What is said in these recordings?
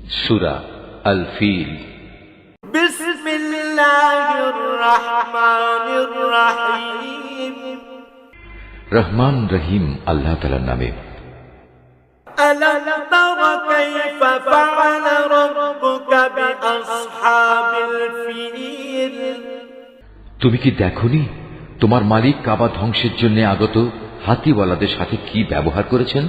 সূরা আল feel. বিসমিল্লাহির রহমানির রহিম। রহমান রহিম আল্লাহ তাআলার নামে। আলাম তারা কাইফা ফাআলা রাব্বুকা বিআসহাবিল ফিল। তুমি কি দেখনি তোমার মালিক কাবা ধ্বংসের জন্য আগত হাতিওয়ালাদের সাথে কি ব্যবহার করেছেন?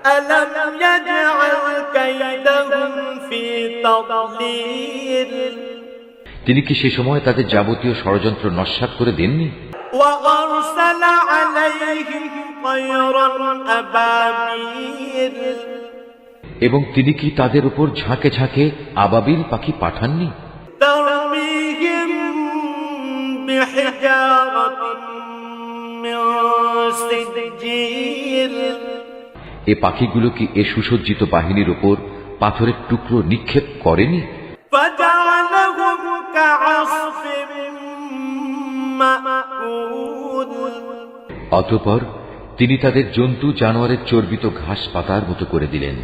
আলাম ইয়াজআল কাইদাহুম ফি তাদলিল। তিনি কি সে সময় তাদের যাবতীয় ষড়যন্ত্র নস্যাৎ করে দেননি? ওয়া আরসালা আলাইহিম তায়রান আবাবিল। এবং তিনি কি তাদের উপর ঝাঁকে ঝাঁকে আবাবিল পাখি পাঠাননি? তারমিহিম বিহিজারাতিন মিন সিজিল। এ পাখিগুলো কি এ সুসজ্জিত বাহিনীর উপর পাথরের টুকরো নিক্ষেপ করেনি? ফাজাআলাহুম কাআসফিন মাকুল। অতঃপর তিনি তাদের জন্তু জানোয়ারের চর্বিত ঘাস পাতার মতো করে দিলেন।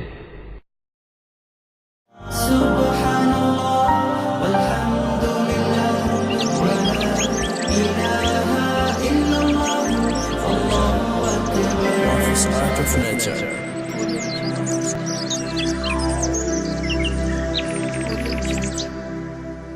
Art of Nature.